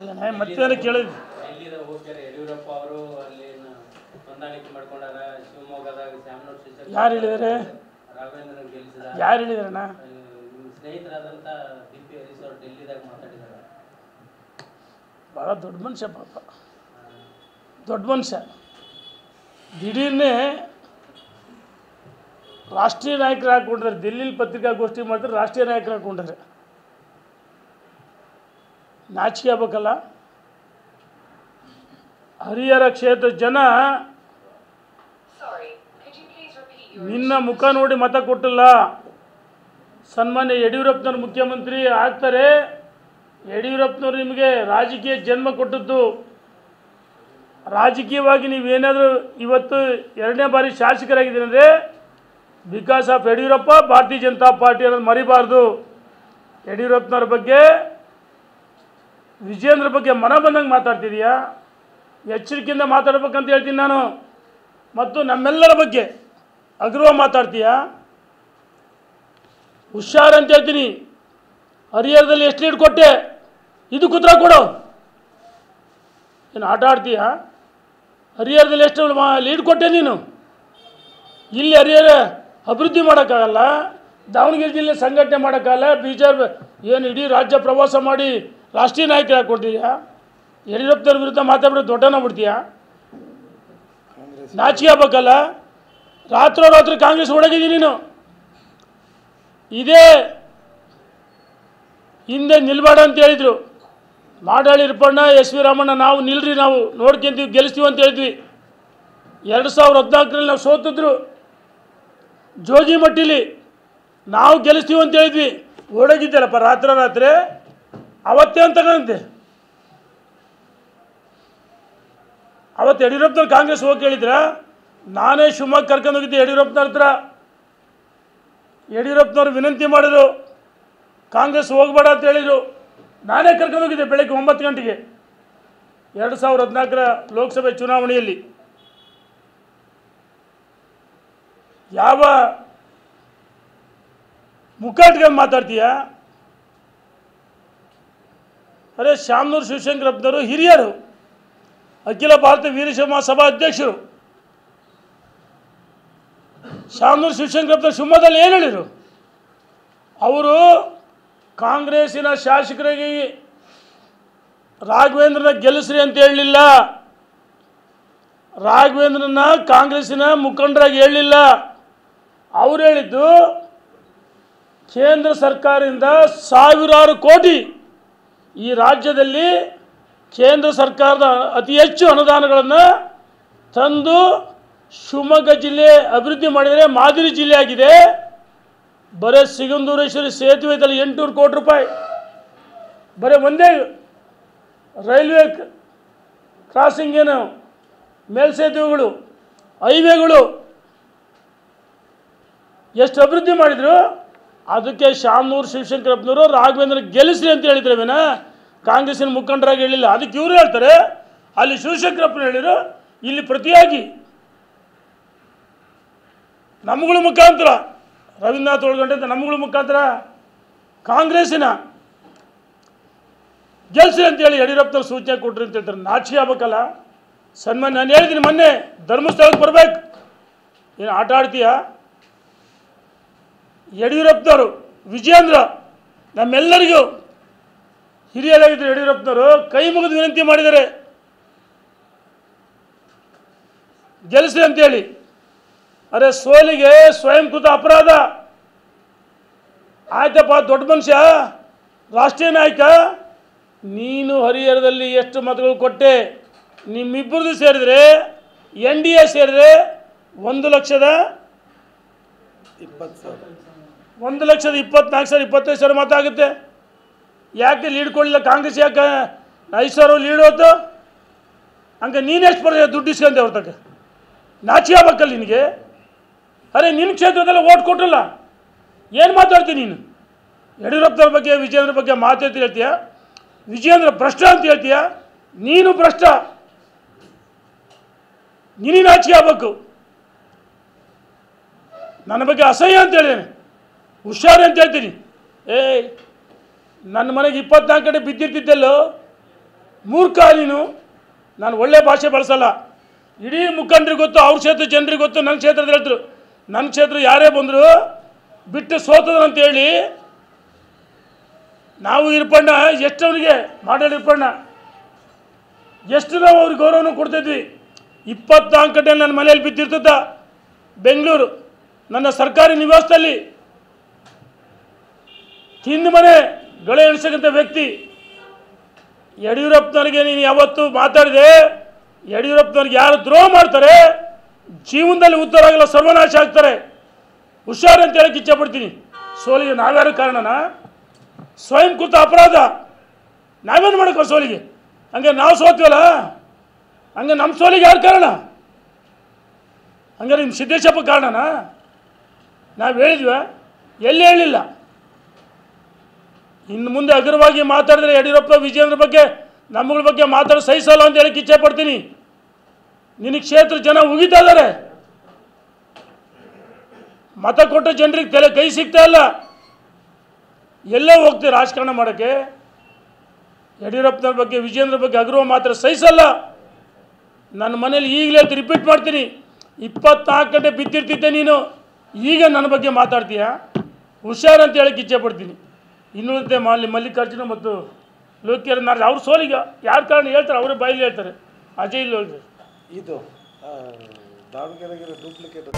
ಮತ್ತೇನು ಕೇಳಿದ್ವಿ. ಎಲ್ಲಿದ ಹೋಗ್ಯಾರ ಯಡಿಯೂರಪ್ಪ ಅವರು ಅಲ್ಲಿ ಹೊಂದಾಣಿಕೆ ಮಾಡ್ಕೊಂಡಾರ. ಶಿವಮೊಗ್ಗದಾಗ ಶ್ಯಾಮನೂರು ಶಿಕ್ಷಕ ಯಾರು ಹೇಳಿದಾರೆ? ರಾಘವೇಂದ್ರನ್ ಗೆಲ್ಲಿಸಿದ. ಯಾರು ಹೇಳಿದಾರಣ್ಣ? ನಿಮ್ಮ ಸ್ನೇಹಿತರಾದಂಥ DP ಹರೀಶ್ ಅವರು ಡೆಲ್ಲಿದಾಗ ಮಾತಾಡಿದಾರೆ. ಭಾಳ ದೊಡ್ಡ ಮನುಷ್ಯ, ಪಾಪ ದೊಡ್ಡ ಮನುಷ್ಯ. ದಿಢೀರ್ನೇ ರಾಷ್ಟ್ರೀಯ ನಾಯಕರು ಹಾಕ್ಕೊಂಡಿದ್ದಾರೆ. ದಿಲ್ಲಿಲಿ ಪತ್ರಿಕಾಗೋಷ್ಠಿ ಮಾಡಿದ್ರೆ ರಾಷ್ಟ್ರೀಯ ನಾಯಕರು ಹಾಕ್ಕೊಂಡಿದ್ದಾರೆ. ನಾಚಿಕೆ ಆಗ್ಬೇಕಲ್ಲ. ಹರಿಹರ ಕ್ಷೇತ್ರ ಜನ ನಿನ್ನ ಮುಖ ನೋಡಿ ಮತ ಕೊಟ್ಟಿಲ್ಲ. ಸನ್ಮಾನ್ಯ ಯಡಿಯೂರಪ್ಪನವ್ರು ಮುಖ್ಯಮಂತ್ರಿ ಆಗ್ತಾರೆ. ಯಡಿಯೂರಪ್ಪನವ್ರು ನಿಮಗೆ ರಾಜಕೀಯ ಜನ್ಮ ಕೊಟ್ಟದ್ದು. ರಾಜಕೀಯವಾಗಿ ನೀವೇನಾದರೂ ಇವತ್ತು 2ನೇ ಬಾರಿ ಶಾಸಕರಾಗಿದ್ದೀರಿ ಅಂದರೆ ಬಿಕಾಸ್ ಆಫ್ ಯಡಿಯೂರಪ್ಪ, ಭಾರತೀಯ ಜನತಾ ಪಾರ್ಟಿ ಅನ್ನೋದು ಮರಿಬಾರ್ದು. ಯಡಿಯೂರಪ್ಪನವ್ರ ಬಗ್ಗೆ, ವಿಜೇಂದ್ರ ಬಗ್ಗೆ ಮನ ಬಂದಂಗೆ ಮಾತಾಡ್ತಿದೀಯಾ? ಎಚ್ಚರಿಕೆಯಿಂದ ಮಾತಾಡ್ಬೇಕಂತ ಹೇಳ್ತೀನಿ ನಾನು. ಮತ್ತು ನಮ್ಮೆಲ್ಲರ ಬಗ್ಗೆ ಅಗೌರವ ಮಾತಾಡ್ತೀಯಾ? ಹುಷಾರಂತ ಹೇಳ್ತೀನಿ. ಹರಿಹರದಲ್ಲಿ ಎಷ್ಟು ಲೀಡ್ ಕೊಟ್ಟೆ, ಇದು ಉತ್ತರ ಕೊಡು. ಏನು ಆಟ ಆಡ್ತೀಯಾ? ಹರಿಹರದಲ್ಲಿ ಎಷ್ಟು ಲೀಡ್ ಕೊಟ್ಟೆ ನೀನು? ಇಲ್ಲಿ ಹರಿಹರ ಅಭಿವೃದ್ಧಿ ಮಾಡೋಕ್ಕಾಗಲ್ಲ, ದಾವಣಗೆರೆ ಜಿಲ್ಲೆ ಸಂಘಟನೆ ಮಾಡೋಕ್ಕಾಗಲ್ಲ. ಬಿಜೆಪಿ ಏನು ಇಡೀ ರಾಜ್ಯ ಪ್ರವಾಸ ಮಾಡಿ ರಾಷ್ಟ್ರೀಯ ನಾಯಕರು ಹಾಕ್ಕೊಡ್ತೀಯಾ? ಯಡಿಯೂರಪ್ಪನವ್ರ ವಿರುದ್ಧ ಮಾತಾಡ್ಬಿಟ್ಟು ದೊಡ್ಡನ ಬಿಡ್ತೀಯಾ? ನಾಚಿಕೆ ಆಗ್ಬೇಕಲ್ಲ. ರಾತ್ರೋರಾತ್ರಿ ಕಾಂಗ್ರೆಸ್ ಒಳಗಿದ್ದೀನಿ ನೀನು. ಇದೇ ಹಿಂದೆ ನಿಲ್ಬೇಡ ಅಂತ ಹೇಳಿದರು. ಮಾಡಾಳಿ ಇರ್ಪಣ್ಣ, SV ರಾಮಣ್ಣ, ನಾವು ನಿಲ್ರಿ, ನಾವು ನೋಡ್ಕೊಂತೀವಿ, ಗೆಲ್ಲಿಸ್ತೀವಿ ಅಂತ ಹೇಳಿದ್ವಿ. 2014ರಲ್ಲಿ ನಾವು ಸೋತಿದ್ರು ಜೋಗಿಮಟ್ಟಿಲಿ. ನಾವು ಗೆಲ್ಲಿಸ್ತೀವಿ ಅಂತ ಹೇಳಿದ್ವಿ. ಓಡೋಗಿದ್ದಾರಪ್ಪ ರಾತ್ರಿ. ಅವತ್ತೇ ಅಂತ ಕಾಣುತ್ತೆ. ಅವತ್ತು ಯಡಿಯೂರಪ್ಪನವ್ರು ಕಾಂಗ್ರೆಸ್ ಹೋಗಿ ಕೇಳಿದ್ರ? ನಾನೇ ಶಿವಮೊಗ್ಗ ಕರ್ಕೊಂಡು ಹೋಗಿದ್ದೆ ಯಡಿಯೂರಪ್ಪನವ್ರ ಹತ್ರ. ಯಡಿಯೂರಪ್ಪನವ್ರು ವಿನಂತಿ ಮಾಡಿದ್ರು, ಕಾಂಗ್ರೆಸ್ ಹೋಗಬೇಡ ಅಂತ ಹೇಳಿದರು. ನಾನೇ ಕರ್ಕೊಂಡು ಹೋಗಿದ್ದೆ ಬೆಳಗ್ಗೆ 9 ಗಂಟೆಗೆ 2014ರ ಲೋಕಸಭೆ ಚುನಾವಣೆಯಲ್ಲಿ. ಯಾವ ಮುಖ ಇಟ್ಕೊಂಡು ಮಾತಾಡ್ತೀಯಾ? ಅರೆ, ಶ್ಯಾಮನೂರು ಶಿವಶಂಕರಪ್ಪನವರು ಹಿರಿಯರು, ಅಖಿಲ ಭಾರತ ವೀರಶೈವ ಮಹಾಸಭಾ ಅಧ್ಯಕ್ಷರು. ಶ್ಯಾಮನೂರು ಶಿವಶಂಕರಪ್ಪನವರು ಶಿವಮೊಗ್ಗದಲ್ಲಿ ಏನು ಹೇಳಿದರು? ಅವರು ಕಾಂಗ್ರೆಸ್ಸಿನ ಶಾಸಕರಿಗೆ ರಾಘವೇಂದ್ರನ ಗೆಲ್ಲಿಸ್ರಿ ಅಂತ ಹೇಳಲಿಲ್ಲ. ರಾಘವೇಂದ್ರನ ಕಾಂಗ್ರೆಸ್ಸಿನ ಮುಖಂಡರಾಗಿ ಹೇಳಲಿಲ್ಲ. ಅವರು ಹೇಳಿದ್ದು ಕೇಂದ್ರ ಸರ್ಕಾರದಿಂದ ಸಾವಿರಾರು ಕೋಟಿ ಈ ರಾಜ್ಯದಲ್ಲಿ ಕೇಂದ್ರ ಸರ್ಕಾರದ ಅತಿ ಹೆಚ್ಚು ಅನುದಾನಗಳನ್ನು ತಂದು ಶಿವಮೊಗ್ಗ ಜಿಲ್ಲೆ ಅಭಿವೃದ್ಧಿ ಮಾಡಿದರೆ ಮಾದರಿ ಜಿಲ್ಲೆ ಆಗಿದೆ. ಬರೀ ಸಿಗಂದೂರೇಶ್ವರಿ ಸೇತುವೆ ಇದರಲ್ಲಿ 800 ಕೋಟಿ ರೂಪಾಯಿ. ಬರೀ ಒಂದೇ ರೈಲ್ವೆ ಕ್ರಾಸಿಂಗ್, ಏನು ಮೇಲ್ಸೇತುವೆಗಳು, ಹೈವೇಗಳು ಎಷ್ಟು ಅಭಿವೃದ್ಧಿ ಮಾಡಿದರು. ಅದಕ್ಕೆ ಶ್ಯಾಮನೂರು ಶಿವಶಂಕರಪ್ಪನವರು ರಾಘವೇಂದ್ರ ಗೆಲ್ಲಿಸ್ರಿ ಅಂತ ಹೇಳಿದ್ರವೇನ, ಕಾಂಗ್ರೆಸ್ಸಿನ ಮುಖಂಡರಾಗಿ ಹೇಳಿಲ್ಲ. ಅದಕ್ಕೆ ಇವರು ಹೇಳ್ತಾರೆ, ಅಲ್ಲಿ ಶಿವಶಂಕರಪ್ಪನ ಹೇಳಿದರು, ಇಲ್ಲಿ ಪ್ರತಿಯಾಗಿ ನಮ್ಮಗಳ ಮುಖಾಂತರ ರವೀಂದ್ರನಾಥ್ ಒಳಗಂಡೆ ಅಂತ ನಮ್ಮಗಳ ಮುಖಾಂತರ ಕಾಂಗ್ರೆಸ್ಸಿನ ಗೆಲ್ಸಿ ಅಂತೇಳಿ ಯಡಿಯೂರಪ್ಪನವ್ರು ಸೂಚನೆ ಕೊಟ್ರಿ ಅಂತ ಹೇಳ್ತಾರೆ. ನಾಚಿಕೆ ಆಗ್ಬೇಕಲ್ಲ. ಸನ್ಮಾನ್ಯ, ನಾನು ಹೇಳಿದ್ದೀನಿ ಮೊನ್ನೆ, ಧರ್ಮಸ್ಥಳಕ್ಕೆ ಬರಬೇಕು. ಏನು ಆಟ ಆಡ್ತೀಯಾ? ಯಡಿಯೂರಪ್ಪನವರು, ವಿಜೇಂದ್ರ, ನಮ್ಮೆಲ್ಲರಿಗೂ ಹಿರಿಯರಾಗಿದ್ದರು. ಯಡಿಯೂರಪ್ಪನವರು ಕೈ ಮುಗಿದು ವಿನಂತಿ ಮಾಡಿದ್ದಾರೆ, ಗೆಲ್ಲಿಸಿ ಅಂತೇಳಿ. ಅರೆ, ಸೋಲಿಗೆ ಸ್ವಯಂಕೃತ ಅಪರಾಧ. ಆಯ್ತಪ್ಪ, ದೊಡ್ಡ ಮನುಷ್ಯ, ರಾಷ್ಟ್ರೀಯ ನಾಯಕ, ನೀನು ಹರಿಹರದಲ್ಲಿ ಎಷ್ಟು ಮತಗಳು ಕೊಟ್ಟೆ? ನಿಮ್ಮಿಬ್ಬರದು ಸೇರಿದರೆ, NDA ಸೇರಿದರೆ 1,24,025 ಮತ ಆಗುತ್ತೆ. ಯಾಕೆ ಲೀಡ್ ಕೊಡಲಿಲ್ಲ ಕಾಂಗ್ರೆಸ್? ಯಾಕೆ 5,000 ಲೀಡ್ ಹೋಯ್ತು? ಹಂಗೆ ನೀನೆಷ್ಟು ಬರ್ತದೆ ದುಡ್ಡು ಇಸ್ಕೊಂಡೆ ಅವ್ರ ತಕ್ಕ? ನಾಚಿಕೆ ಆಗ್ಬೇಕಲ್ಲ ನಿನಗೆ. ಅರೆ, ನಿನ್ನ ಕ್ಷೇತ್ರದಲ್ಲಿ ಓಟ್ ಕೊಟ್ಟಲ್ಲ, ಏನು ಮಾತಾಡ್ತೀನಿ ನೀನು? ಯಡಿಯೂರಪ್ಪನವ್ರ ಬಗ್ಗೆ, ವಿಜೇಂದ್ರ ಬಗ್ಗೆ ಮಾತಾಡ್ತಿ ಹೇಳ್ತೀಯ? ವಿಜೇಂದ್ರ ಭ್ರಷ್ಟ ಅಂತ ಹೇಳ್ತೀಯ? ನೀನು ಭ್ರಷ್ಟ, ನೀನು ನಾಚಿಕೆ ಆಗ್ಬೇಕು. ನನ್ನ ಬಗ್ಗೆ ಅಸಹ್ಯ ಅಂತ ಹೇಳಿದ್ದೇನೆ, ಹುಷಾರು ಅಂತ ಹೇಳ್ತೀನಿ. ನನ್ನ ಮನೆಗೆ 24 ಗಂಟೆ ಬಿದ್ದಿರ್ತಿದ್ದೆಲ್ಲೋ, ಮೂರ್ಖ ನೀನು. ನಾನು ಒಳ್ಳೆ ಭಾಷೆ ಬಳಸಲ್ಲ. ಇಡೀ ಮುಖಂಡರಿಗೆ ಗೊತ್ತು, ಅವ್ರ ಕ್ಷೇತ್ರ ಜನರಿಗೆ ಗೊತ್ತು, ನನ್ನ ಕ್ಷೇತ್ರದ ಹೇಳ್ತರು. ನನ್ನ ಕ್ಷೇತ್ರ ಯಾರೇ ಬಂದರು ಬಿಟ್ಟು ಸೋತದಂತೇಳಿ ನಾವು ಇರ್ಪಣ್ಣ ಎಷ್ಟವರಿಗೆ ಮಾಡಲ್ ಇರ್ಪಣ್ಣ ಎಷ್ಟು ನಾವು ಅವ್ರಿಗೆ ಗೌರವನ ಕೊಡ್ತಿದ್ವಿ. 24 ಗಂಟೆ ನನ್ನ ಮನೆಯಲ್ಲಿ ಬಿದ್ದಿರ್ತದ. ಬೆಂಗಳೂರು ನನ್ನ ಸರ್ಕಾರಿ ನಿವಾಸದಲ್ಲಿ ತಿಂದು ಮನೆ ಗಳೆ ಎಣಿಸಕ್ಕಂಥ ವ್ಯಕ್ತಿ. ಯಡಿಯೂರಪ್ಪನವ್ರಿಗೆ ನೀನು ಯಾವತ್ತು ಮಾತಾಡಿದೆ, ಯಡಿಯೂರಪ್ಪನವ್ರಿಗೆ ಯಾರು ದ್ರೋಹ ಮಾಡ್ತಾರೆ ಜೀವನದಲ್ಲಿ ಉದ್ಧಾರ ಆಗಲ್ಲ, ಸರ್ವನಾಶ ಆಗ್ತಾರೆ. ಹುಷಾರು ಅಂತ ಹೇಳಕ್ಕೆ ಇಚ್ಛೆಪಡ್ತೀನಿ. ಸೋಲಿಗೆ ನಾವ್ಯಾರು ಕಾರಣನಾ? ಸ್ವಯಂ ಕೃತ ಅಪರಾಧ. ನಾವೇನು ಮಾಡಬೇಕು ಸೋಲಿಗೆ? ಹಂಗೆ ನಾವು ಸೋತ್ವಲ್ಲ, ಹಂಗೆ ನಮ್ಮ ಸೋಲಿಗೆ ಯಾರು ಕಾರಣ? ಹಂಗಾರೆ ನಿಮ್ಮ ಸಿದ್ದೇಶಪ್ಪ ಕಾರಣನಾ? ನಾವು ಹೇಳಿದ್ವ? ಎಲ್ಲಿ ಹೇಳಿಲ್ಲ. ಇನ್ನು ಮುಂದೆ ಅಗ್ರವಾಗಿ ಮಾತಾಡಿದ್ರೆ ಯಡಿಯೂರಪ್ಪ ವಿಜಯೇಂದ್ರ ಬಗ್ಗೆ ನಮ್ಮಗಳ ಬಗ್ಗೆ ಮಾತಾಡೋ ಸಹಿಸಲ್ಲ ಅಂತ ಹೇಳಕ್ಕೆ ಇಚ್ಛೆ ಪಡ್ತೀನಿ. ನಿನಗೆ ಕ್ಷೇತ್ರ ಜನ ಉಗಿತಾ ಇದ್ದಾರೆ. ಮತ ಕೊಟ್ಟ ಜನರಿಗೆ ತಲೆ ಕೈ ಸಿಗ್ತಾ ಇಲ್ಲ. ಎಲ್ಲೇ ಹೋಗ್ತೀವಿ ರಾಜಕಾರಣ ಮಾಡೋಕ್ಕೆ. ಯಡಿಯೂರಪ್ಪನವ್ರ ಬಗ್ಗೆ ವಿಜಯೇಂದ್ರ ಬಗ್ಗೆ ಅಗ್ರವ ಮಾತ್ರ ಸಹಿಸಲ್ಲ. ನನ್ನ ಮನೇಲಿ ಈಗಲೇ ರಿಪೀಟ್ ಮಾಡ್ತೀನಿ, 24 ಗಂಟೆ ಬಿದ್ದಿರ್ತಿದ್ದೆ ನೀನು, ಈಗ ನನ್ನ ಬಗ್ಗೆ ಮಾತಾಡ್ತೀಯ. ಹುಷಾರಂತ ಹೇಳಕ್ಕೆ ಇಚ್ಛೆ ಪಡ್ತೀನಿ. ಇನ್ನುಳಿದಂತೆ ಮಲ್ಲಿಕಾರ್ಜುನ ಮತ್ತು ಲೋಕಿಯರ್ ನಾಳೆ ಅವ್ರ ಸೋಲಿಗೆ ಯಾರು ಕಾರಣ ಹೇಳ್ತಾರೆ, ಅವರೇ ಬಾಯಲ್ಲಿ ಹೇಳ್ತಾರೆ. ಅಜಯ್ ಇಲ್ಲ ಹೇಳ್ತಾರೆ. ಇದು ದಾವಣಗೆರೆಗೆ ಡೂಪ್ಲಿಕೇಟ್